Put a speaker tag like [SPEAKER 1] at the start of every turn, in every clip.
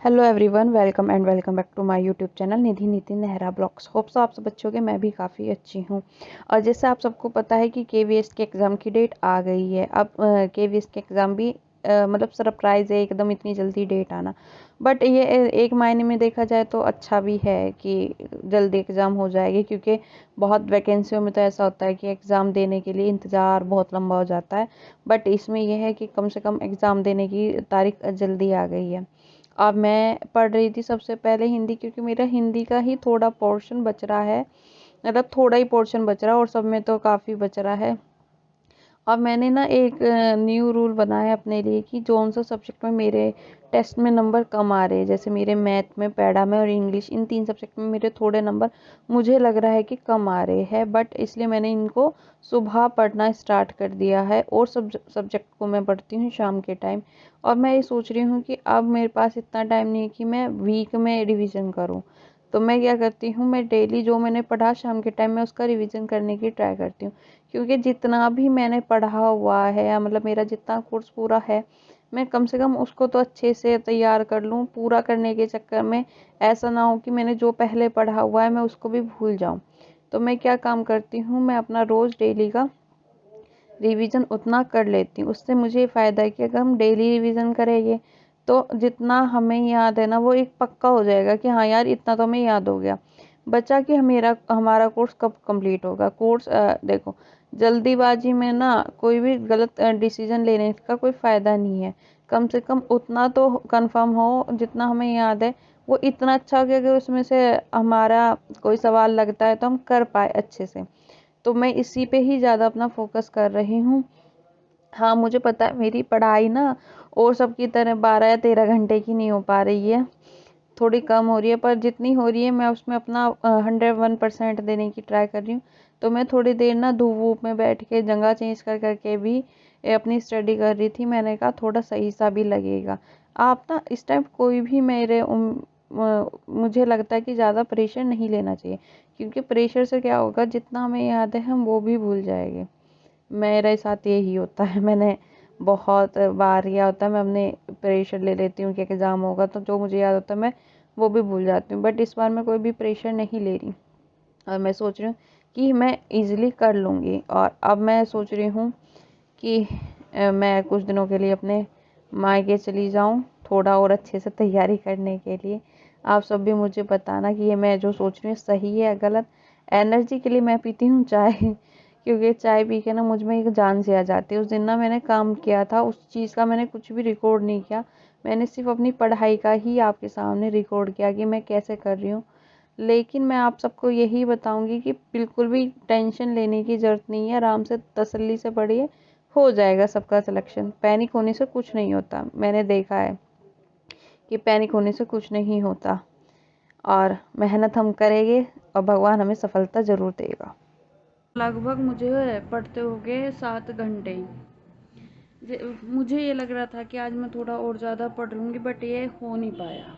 [SPEAKER 1] Hello everyone, welcome and welcome back to my YouTube channel Nidhi Nitin Nehra vlogs. Hope so आप सब बच्चों के मैं भी काफ़ी अच्छी हूँ। और जैसे आप सबको पता है कि केवीएस के एग्ज़ाम की डेट आ गई है। अब केवीएस के एग्ज़ाम भी मतलब सरप्राइज़ है एकदम, इतनी जल्दी डेट आना। बट ये एक मायने में देखा जाए तो अच्छा भी है कि जल्दी एग्ज़ाम हो जाएगी, क्योंकि बहुत वैकेंसियों में तो ऐसा होता है कि एग्ज़ाम देने के लिए इंतज़ार बहुत लंबा हो जाता है। बट इसमें यह है कि कम से कम एग्ज़ाम देने की तारीख जल्दी आ गई है। अब मैं पढ़ रही थी सबसे पहले हिंदी, क्योंकि मेरा हिंदी का ही थोड़ा पोर्शन बच रहा है, मतलब थोड़ा ही पोर्शन बच रहा है और सब में तो काफ़ी बच रहा है। अब मैंने ना एक न्यू रूल बनाया है अपने लिए कि जौन सा सब्जेक्ट में मेरे टेस्ट में नंबर कम आ रहे हैं, जैसे मेरे मैथ में, पैडा में और इंग्लिश, इन 3 सब्जेक्ट में मेरे थोड़े नंबर मुझे लग रहा है कि कम आ रहे हैं। बट इसलिए मैंने इनको सुबह पढ़ना स्टार्ट कर दिया है और सब्जेक्ट को मैं पढ़ती हूँ शाम के टाइम। और मैं ये सोच रही हूँ कि अब मेरे पास इतना टाइम नहीं है कि मैं वीक में रिविज़न करूँ। तो मैं क्या करती हूँ, मैं डेली जो मैंने पढ़ा शाम के टाइम में उसका रिविज़न करने की ट्राई करती हूँ। क्योंकि जितना भी मैंने पढ़ा हुआ है, या मतलब मेरा जितना कोर्स पूरा है, मैं कम से कम उसको तो अच्छे से तैयार कर लूँ। पूरा करने के चक्कर में ऐसा ना हो कि मैंने जो पहले पढ़ा हुआ है मैं उसको भी भूल जाऊँ। तो मैं क्या काम करती हूँ, मैं अपना रोज़ डेली का रिवीजन उतना कर लेती हूँ। उससे मुझे फ़ायदा है कि अगर हम डेली रिवीजन करेंगे तो जितना हमें याद है ना, वो एक पक्का हो जाएगा कि हाँ यार, इतना तो हमें याद हो गया। बचा कि हमारा कोर्स कब कंप्लीट होगा। कोर्स देखो, जल्दीबाजी में ना कोई भी गलत डिसीजन लेने का कोई फ़ायदा नहीं है। कम से कम उतना तो कंफर्म हो जितना हमें याद है, वो इतना अच्छा हो कि अगर उसमें से हमारा कोई सवाल लगता है तो हम कर पाए अच्छे से। तो मैं इसी पे ही ज़्यादा अपना फोकस कर रही हूँ। हाँ, मुझे पता है मेरी पढ़ाई ना और सबकी तरह 12 या 13 घंटे की नहीं हो पा रही है, थोड़ी कम हो रही है, पर जितनी हो रही है मैं उसमें अपना 101% देने की ट्राई कर रही हूँ। तो मैं थोड़ी देर ना धूप वूप में बैठ के जगह चेंज कर करके भी अपनी स्टडी कर रही थी। मैंने कहा थोड़ा सही सा भी लगेगा। आप ना इस टाइम कोई भी मुझे लगता है कि ज़्यादा प्रेशर नहीं लेना चाहिए, क्योंकि प्रेशर से क्या होगा, जितना हमें याद है हम वो भी भूल जाएंगे। मेरे साथ यही होता है, मैंने बहुत बार किया होता है। मैं अपने प्रेशर ले लेती हूँ कि एग्ज़ाम होगा तो जो मुझे याद होता है मैं वो भी भूल जाती हूँ। बट इस बार मैं कोई भी प्रेशर नहीं ले रही और मैं सोच रही हूँ कि मैं इजीली कर लूँगी। और अब मैं सोच रही हूँ कि मैं कुछ दिनों के लिए अपने मायके चली जाऊँ, थोड़ा और अच्छे से तैयारी करने के लिए। आप सब भी मुझे बताना कि ये मैं जो सोच रही हूँ सही है या गलत। एनर्जी के लिए मैं पीती हूँ चाय क्योंकि चाय पी के ना मुझ में एक जान सी आ जाती है। उस दिन ना मैंने काम किया था, उस चीज़ का मैंने कुछ भी रिकॉर्ड नहीं किया। मैंने सिर्फ अपनी पढ़ाई का ही आपके सामने रिकॉर्ड किया कि मैं कैसे कर रही हूँ। लेकिन मैं आप सबको यही बताऊंगी कि बिल्कुल भी टेंशन लेने की ज़रूरत नहीं है। आराम से तसल्ली से पढ़िए, हो जाएगा सबका सिलेक्शन। पैनिक होने से कुछ नहीं होता, मैंने देखा है कि पैनिक होने से कुछ नहीं होता। और मेहनत हम करेंगे और भगवान हमें सफलता ज़रूर देगा। लगभग मुझे पढ़ते हो गए 7 घंटे। मुझे ये लग रहा था कि आज मैं थोड़ा और ज़्यादा पढ़ लूँगी, बट ये हो नहीं पाया,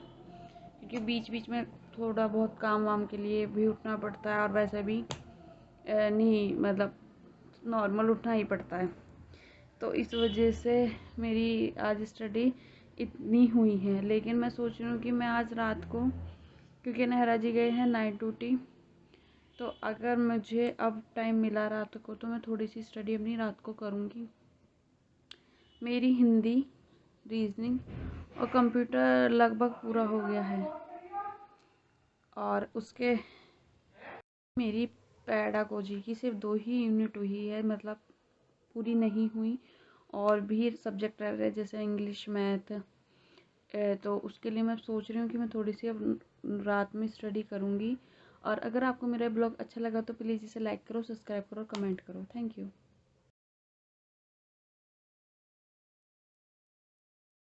[SPEAKER 1] क्योंकि बीच बीच में थोड़ा बहुत काम वाम के लिए भी उठना पड़ता है, और वैसे भी नहीं, मतलब नॉर्मल उठना ही पड़ता है। तो इस वजह से मेरी आज स्टडी इतनी हुई है। लेकिन मैं सोच रही हूँ कि मैं आज रात को, क्योंकि नेहरा जी गए हैं नाइट ड्यूटी, तो अगर मुझे अब टाइम मिला रात को तो मैं थोड़ी सी स्टडी अपनी रात को करूँगी। मेरी हिंदी, रीजनिंग और कंप्यूटर लगभग पूरा हो गया है, और उसके मेरी पैडागोजी की सिर्फ 2 ही यूनिट हुई है, मतलब पूरी नहीं हुई। और भी सब्जेक्ट रह गए जैसे इंग्लिश, मैथ। तो उसके लिए मैं सोच रही हूँ कि मैं थोड़ी सी अब रात में स्टडी करूँगी। और अगर आपको मेरा ब्लॉग अच्छा लगा तो प्लीज़ इसे लाइक करो, सब्सक्राइब करो, कमेंट करो। Thank you.